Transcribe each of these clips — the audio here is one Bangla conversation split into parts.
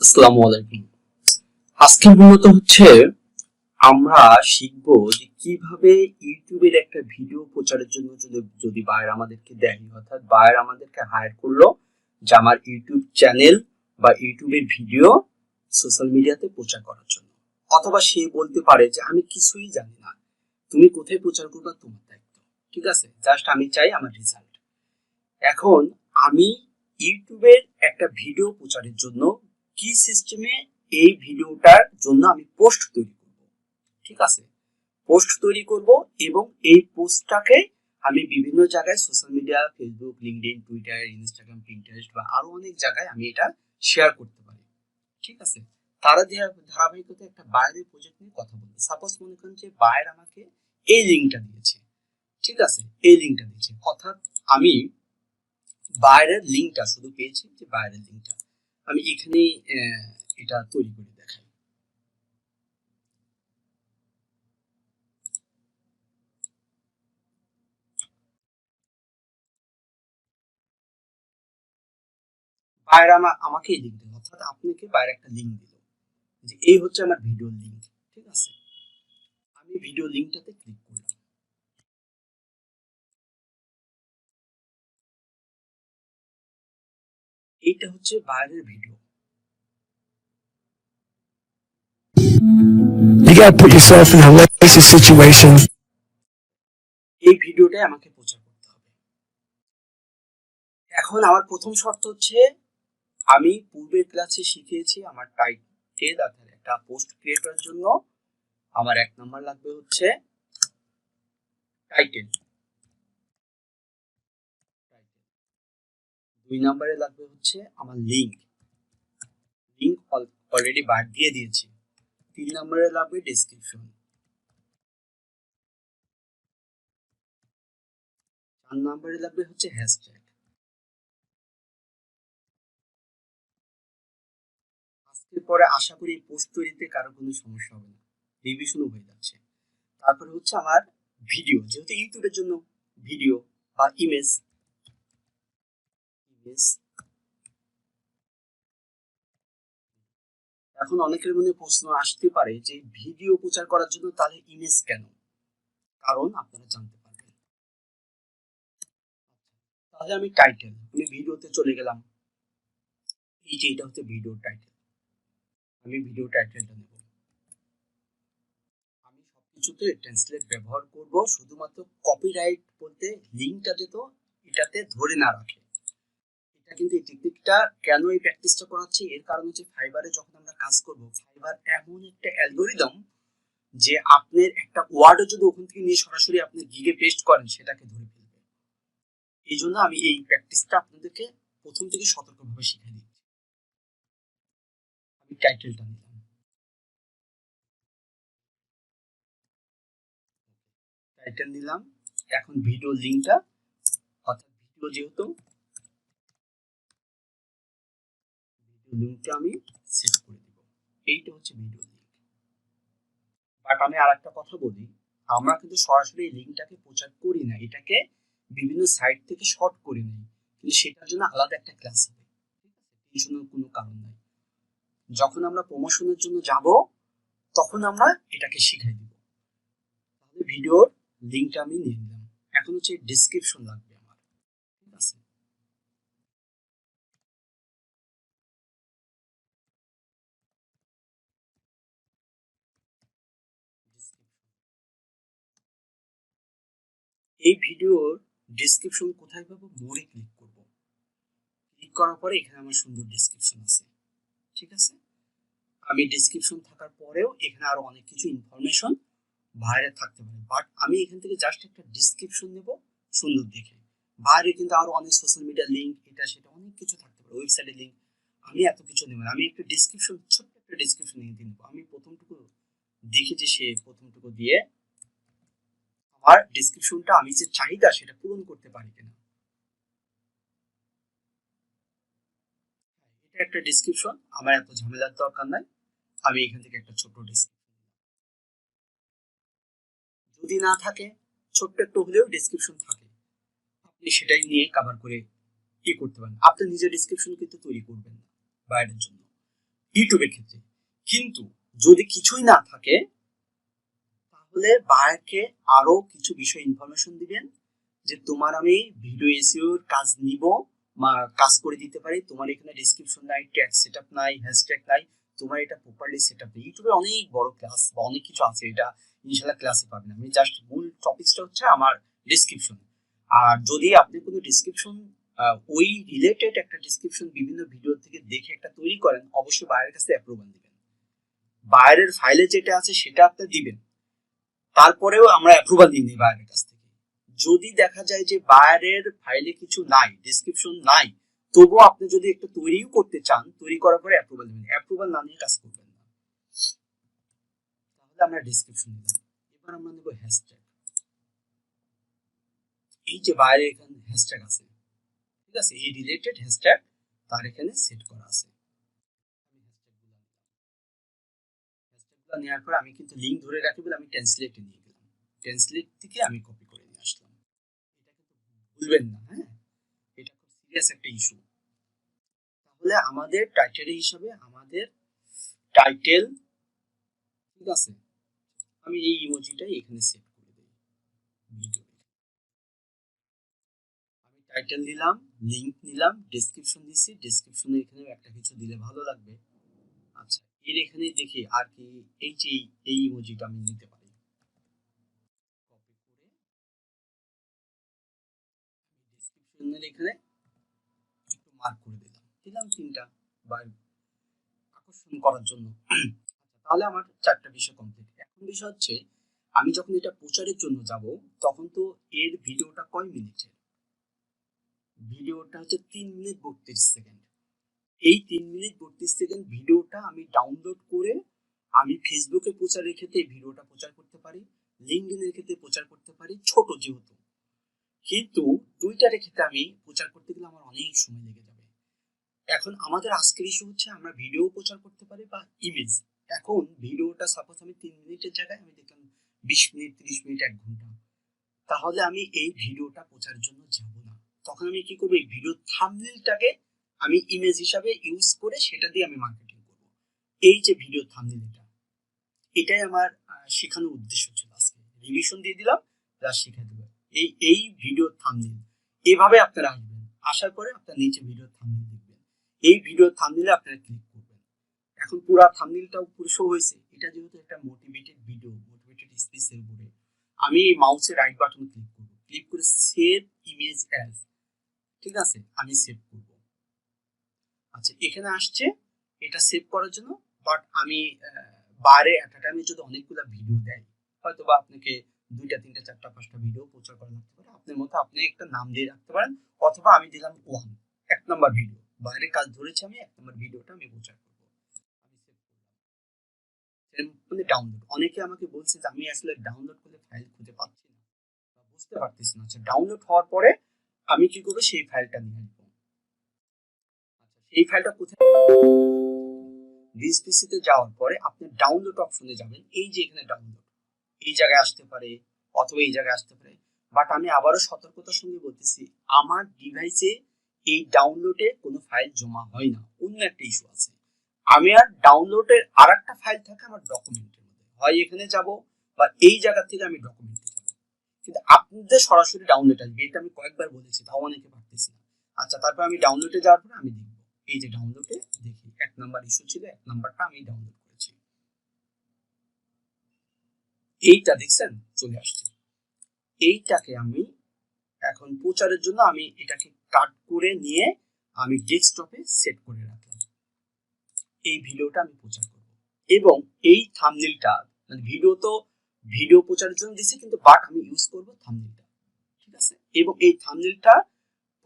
আসসালামু আলাইকুম। আজকে মূলত হচ্ছে আমরা শিখবো যে কিভাবে ইউটিউবের একটা ভিডিও প্রচারের জন্য যদি বায়ার আমাদেরকে দেয়, অর্থাৎ বায়ার আমাদেরকে হায়ার করলো যে আমার ইউটিউব চ্যানেল বা ইউটিউবের ভিডিও সোশ্যাল মিডিয়াতে প্রচার করার জন্য, অথবা সে বলতে পারে যে আমি কিছুই জানি না, তুমি কোথায় প্রচার করবা তোমার দায়িত্ব। ঠিক আছে, জাস্ট আমি চাই আমার রেজাল্ট। এখন আমি ইউটিউবের একটা ভিডিও প্রচারের জন্য কি সিস্টেমে এই ভিডিওটার জন্য আমি পোস্ট তৈরি করব। ঠিক আছে, পোস্ট তৈরি করব এবং এই পোস্টটাকে আমি বিভিন্ন জায়গায় social media, Facebook, LinkedIn, Twitter, Instagram, Pinterest বা আরো অনেক জায়গায় আমি এটা শেয়ার করতে পারি। ঠিক আছে, তারা ধারাবাহিকতা একটা বাইরের প্রজেক্ট নিয়ে কথা বলবে। সাপোজ মনে করেন যে বায়ার আমাকে এই লিঙ্কটা দিয়েছে। ঠিক আছে, এই লিঙ্কটা দিয়েছে, অর্থাৎ আমি বাইরের লিঙ্কটা শুধু পেয়েছি, যে বাইরের লিঙ্কটা আমি এখানে এটা তৈরি করে দেখাই। বাইরে আমাকে এই লিঙ্ক দিল, অর্থাৎ আপনাকে বাইরে একটা লিঙ্ক দিল যে এই হচ্ছে আমার ভিডিও লিঙ্ক। ঠিক আছে, আমি ভিডিও লিঙ্কটাতে ক্লিক করলাম। এইটা হচ্ছে বাইরের video. You gotta put yourself in a lazy situation. এই ভিডিওটাই আমাকে প্রচার করতে হবে। এখন আমার প্রথম শর্ত হচ্ছে, আমি পূর্বের ক্লাসে শিখিয়েছি আমার টাইটেল অর্থাৎ একটা পোস্ট ক্রিয়েট করার জন্য আমার 1 নাম্বার লাগবে হচ্ছে টাইটেল, 2 নম্বরে লাগবে হচ্ছে আমার লিঙ্ক অলরেডি বার দিয়ে দিয়েছি। 3 নম্বরে লাগবে ডেসক্রিপশন। 4 নম্বরে লাগবে হচ্ছে হ্যাশট্যাগ। আজকের পরে আশা করি পোস্ট তৈরিতে কারো কোনো সমস্যা হবে না, রিভিশনও হয়ে যাচ্ছে। তারপরে হচ্ছে আমার ভিডিও, যেহেতু ইউটিউবের জন্য ভিডিও বা ইমেজ। এখন অনেকের মনে প্রশ্ন আসতে পারে যে ভিডিও প্রচার করার জন্য তাহলে ইমেজ কেন? কারণ আপনারা জানতে পারবেন। তাহলে আমি টাইটেল, আমি ভিডিওতে চলে গেলাম, এই যে এটা হচ্ছে ভিডিও টাইটেল, আমি ভিডিও টাইটেলটা নেব। আমি সবকিছুতে ট্রান্সলেট ব্যবহার করব, শুধুমাত্র কপিরাইট বলতে লিঙ্কটা যেত এটাতে ধরে না রাখে। এটা কিন্তু এই টেকনিকটা কেন এই প্র্যাকটিসটা করাচ্ছি, এর কারণ হচ্ছে ফাইবারে যখন আমরা কাজ করব, ফাইবার এমন একটা অ্যালগরিদম যে আপনার একটা ওয়ার্ডও যদি ওখান থেকে নিয়ে সরাসরি আপনি গিগে পেস্ট করেন সেটাকে ধরে ফেলবে। এই জন্য আমি এই প্র্যাকটিসটা আপনাদেরকে প্রথম থেকে সতর্কভাবে শিখিয়ে দিচ্ছি। আমি টাইটেলটা নিলাম, টাইটেল নিলাম। এখন ভিডিও লিঙ্কটা, অর্থাৎ ভিডিও যেহেতু, ভিডিও লিঙ্কটা আমি সেট করে দিব। এইটা হচ্ছে ভিডিও লিঙ্ক। বাট আমি আরেকটা কথা বলি, আমরা কিন্তু সরাসরি এই লিঙ্কটাকে প্রচার করি না, এটাকে বিভিন্ন সাইট থেকে শর্ট করে নিই, কিন্তু সেটার জন্য আলাদা একটা ক্লাস হবে। টেনশনের কোনো কারণ নাই। যখন আমরা প্রমোশনের জন্য যাব তখন আমরা এটাকে শিখাই দিব। তাহলে ভিডিওর লিঙ্কটা আমি নিয়ে নিলাম। এখন হচ্ছে ডেসক্রিপশন লাগবে আমার। ঠিক আছে, এই ভিডিওর ডেসক্রিপশন কোথায় পাবো? মোরে ক্লিক করব। ক্লিক করার পরে এখানে আমার সুন্দর ডেসক্রিপশন আছে। ঠিক আছে, আমি ডেসক্রিপশন থাকার পরেও এখানে আরো অনেক কিছু ইনফরমেশন বাইরে থাকতে পারে, বাট আমি এখান থেকে জাস্ট একটা ডেসক্রিপশন নেব সুন্দর দেখে। বাইরে কিন্তু আরো অনেক সোশ্যাল মিডিয়া লিঙ্ক, এটা সেটা অনেক কিছু থাকতে পারে, ওয়েবসাইটের লিঙ্ক। আমি এত কিছু নেব না, আমি একটা ডেসক্রিপশন, ছোট্ট একটা ডেসক্রিপশন নিয়ে নেব। আমি প্রথমটুকু দেখি যে সে প্রথমটুকু দিয়ে আমার ডেসক্রিপশনটা আমি যে চাহিদা সেটা পূরণ করতে পারি কিনা। এটা একটা ডেসক্রিপশন, আমার এত ঝামেলার দরকার নাই। আমি এখান থেকে একটা ছোট ডেসক্রিপশন, যদি না থাকে ছোট্ট একটু হলেও ডেসক্রিপশন থাকে, আপনি সেটাই নিয়ে কভার করে কি করতে পারেন। আপনি নিজের ডেসক্রিপশন কিন্তু তৈরি করবেন না বাইরের জন্য, ইউটিউবের ক্ষেত্রে। কিন্তু যদি কিছুই না থাকে তাহলে বায়ারকে আরো কিছু বিষয় ইনফরমেশন দিবেন যে তোমার আমি ভিডিও এসইওর কাজ নিব, কাজ করে দিতে পারি, তোমার এখানে ডেসক্রিপশন নাই, ট্যাগ সেটআপ নাই, হ্যাশট্যাগ নাই, তোমার এটা প্রপারলি সেটআপ নেই। ইউটিউবে অনেক বড় ক্লাস বা অনেক কিছু আছে, এটা ইনশাআল্লাহ ক্লাসে পাবেন। আমি জাস্ট মূল টপিকসটা হচ্ছে আমার ডেসক্রিপশন। আর যদি আপনি কোনো ডেসক্রিপশন ওই রিলেটেড একটা ডেসক্রিপশন বিভিন্ন ভিডিও থেকে দেখে একটা তৈরি করেন, অবশ্যই বাইরের কাছে অ্যাপ্রুভাল দিবেন। বাইরের ফাইলে যেটা আছে সেটা আপনি দিবেন, তারপরেও আমরা অ্যাপ্রুভাল নিয়ে নিই বাইরের কাছ থেকে। যদি দেখা যায় যে বাইরের ফাইলে কিছু নাই, ডেসক্রিপশন নাই, তবুও আপনি যদি একটা তৈরিও করতে চান, তৈরি করার পরে অ্যাপ্রুভাল নেবেন, অ্যাপ্রুভাল না নিয়ে কাজ করবেন না। তাহলে আমরা ডেসক্রিপশন নিলাম, এবার আমরা নেব হ্যাশট্যাগ। এই যে বাইরে এখানে হ্যাশট্যাগ আছে, ঠিক আছে, এই রিলেটেড হ্যাশট্যাগ তার এখানে সেট করা আছে। হ্যাশট্যাগুলো নেওয়ার পর আমি কিন্তু লিঙ্ক ধরে রাখি বলে আমি ট্রান্সলেটে নিয়ে গেলাম, ট্রান্সলেট থেকে আমি কপি করে নিয়ে আসলাম। এটা কিন্তু ভুলবেন না, হ্যাঁ, এটা খুব সিরিয়াস একটা ইস্যু। তাহলে আমাদের টাইটেল হিসাবে আমাদের টাইটেল, ঠিক আছে, আমি এই ইমোজিটাই এখানে সেট করে দেই। ভিডিও আমি টাইটেল দিলাম, লিংক নিলাম, ডেসক্রিপশন দিছি, ডেসক্রিপশনে এখানে একটা কিছু দিলে ভালো লাগবে। আচ্ছা, এর এখানে দেখি আর কি, এই যে এই ইমোজিটা আমি নিতে পারি, কপি করে ডেসক্রিপশনের এখানে একটু মার্ক করে দিলাম, দিলাম তিনটা বা আকর্ষণ করার জন্য। তাহলে আমার চারটা বিষয় কমপ্লিট। এখন বিষয় হচ্ছে আমি যখন এটা প্রচারের জন্য যাব, তখন তো এর ভিডিওটা কয় মিনিটের? ভিডিওটা হচ্ছে 3 মিনিট 32 সেকেন্ড। এই 3 মিনিট 32 সেকেন্ড ভিডিওটা আমি ডাউনলোড করে আমি ফেসবুকে প্রচারের ক্ষেত্রে এই ভিডিওটা প্রচার করতে পারি, লিঙ্কডইনের ক্ষেত্রে প্রচার করতে পারি, ছোট যেহেতু। কিন্তু টুইটারের ক্ষেত্রে আমি প্রচার করতে গেলে আমার অনেক সময় লেগে যাবে। এখন আমাদের আজকের ইস্যু হচ্ছে আমরা ভিডিও প্রচার করতে পারি বা ইমেজ। এখন ভিডিওটা সাপোজ আমি 3 মিনিটের জায়গায় আমি দেখলাম 20 মিনিট, 30 মিনিট, 1 ঘন্টা, তাহলে আমি এই ভিডিওটা প্রচারের জন্য যাব না। তখন আমি কি করবো, এই ভিডিও থাম্বনেইলটাকে আমি ইমেজ হিসাবে ইউজ করে সেটা দিয়ে আমি মার্কেটিং করব। এই যে ভিডিও থাম্বনেইল, এটাই আমার শেখানোর উদ্দেশ্য ছিল। আজকে রিভিশন দিয়ে দিলাম, প্লাস শিখে দেবো এই ভিডিও থাম্বনেইল। এভাবে আপনারা আসবেন, আসার পরে আপনার নিচে ভিডিও থাম্বনেইল দেখবেন, এই ভিডিও থাম্বনেইলে আপনারা ক্লিক করবেন। এখন পুরো থাম্বনেইলটাও পুরো শো হয়েছে। এটা যেহেতু একটা মোটিভেটেড ভিডিও, মোটিভেটেড স্পিচের উপরে, আমি এই মাউসের রাইট বাটন ক্লিক করব, ক্লিক করে সেভ ইমেজ অ্যাজ, ঠিক আছে, আমি সেভ করব। আচ্ছা, এখানে আসছে এটা সেভ করার জন্য, বাট আমি বারে একটা টাইমে যদি অনেকগুলো ভিডিও দেয়, হয়তো বা আপনাকে 2টা 3টা 4টা 5টা ভিডিও প্রচার করা লাগতে পারে, আপনার মতো আপনি একটা নাম দিয়ে রাখতে পারেন, অথবা আমি দিলাম 1 নম্বর ভিডিও, বাইরে কাজ ধরেছি আমি 1 নম্বর ভিডিওটা আমি প্রচার করব। আমি সেভ করলাম, মানে ডাউনলোড। অনেকে আমাকে বলছে যে আমি আসলে ডাউনলোড করলে ফাইল খুঁজে পাচ্ছি না বা বুঝতে পারতেছি না। আচ্ছা, ডাউনলোড হওয়ার পরে আমি কি করবো, সেই ফাইলটা নিয়ে আসবো। আচ্ছা, এই ফাইলটা কোথায়? ডিএসপিসিতে যাওয়ার পরে আপনি ডাউনলোড অপশনে যাবেন, এই যে এখানে ডাউনলোড, এই জায়গায় আসতে পারে অথবা এই জায়গায় আসতে পারে। বাট আমি আবারও সতর্কতার সঙ্গে বলতেছি, আমার ডিভাইসে এই ডাউনলোডে কোনো ফাইল জমা হয় না, অন্য একটা ইস্যু আছে। আমি আর ডাউনলোডের আর একটা ফাইল থাকে আমার ডকুমেন্টের মধ্যে, হয় এখানে যাব বা এই জায়গা থেকে আমি ডকুমেন্টে যাব, কিন্তু আপনাদের সরাসরি ডাউনলোড আসবে। এটা আমি কয়েকবার বলেছি, তাও অনেকে পারতেছি না। আচ্ছা, তারপর আমি ডাউনলোডে যাওয়ার পরে আমি দেখবো, এই যে ডাউনলোডে দেখি 1 নম্বর ইস্যু ছিল, 1 নম্বরটা আমি ডাউনলোড করেছি, এইটা দেখছেন চলে আসছে। এইটাকে আমি এখন প্রচারের জন্য আমি এটাকে কাট করে নিয়ে আমি ডেস্কটপে সেট করে রাখলাম। এই ভিডিওটা আমি প্রচার করব এবং এই থাম্বনেইলটা, মানে ভিডিও তো ভিডিও প্রচারের জন্য দিছি, কিন্তু বাট আমি ইউজ করব থাম্বনেইলটা, ঠিক আছে। এবং এই থাম্বনেইলটা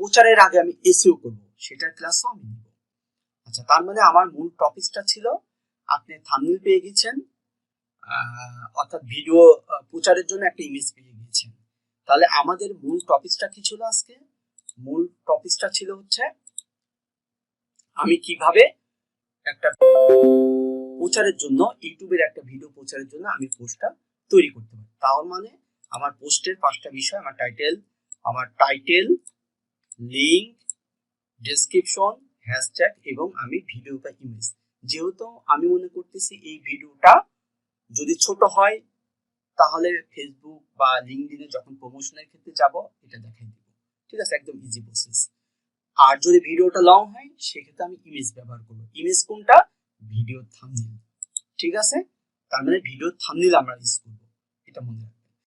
প্রচারের আগে আমি এসইও করব, সেটার ক্লাসও আমি নিব। আচ্ছা, তার মানে আমার মূল টপিকটা ছিল, আপনি থাম্বনেইল পেয়ে গেছেন, অর্থাৎ ভিডিও প্রচারের জন্য একটা ইমেজ পেয়ে গিয়েছেন। তাহলে আমাদের মূল টপিকটা কি ছিল আজকে? মূল টপিকটা ছিল হচ্ছে আমি কিভাবে একটা প্রচারের জন্য, ইউটিউবের একটা ভিডিও প্রচারের জন্য আমি পোস্টটা তৈরি করতে পারি। তার মানে আমার পোস্টের 5টা বিষয়, আমার টাইটেল, লিংক, ডেসক্রিপশন, হ্যাশট্যাগ এবং আমি ভিডিও বা ইমেজ যেহেতু আমি মনে করতেছি এই ভিডিওটা যদি ছোট হয় তাহলে ফেসবুক বা লিঙ্কডইনে যখন প্রমোশনের ক্ষেত্রে যাব এটা দেখাই দিব। ঠিক আছে, একদম ইজি প্রসেস। আর যদি ভিডিওটা লং হয় সেক্ষেত্রে আমি ইমেজ ব্যবহার করব। ইমেজ কোনটা? Video thumbnail. ঠিক আছে, তার মানে ভিডিও থাম্বনেল আমরা ইউজ করব, এটা মনে রাখবেন।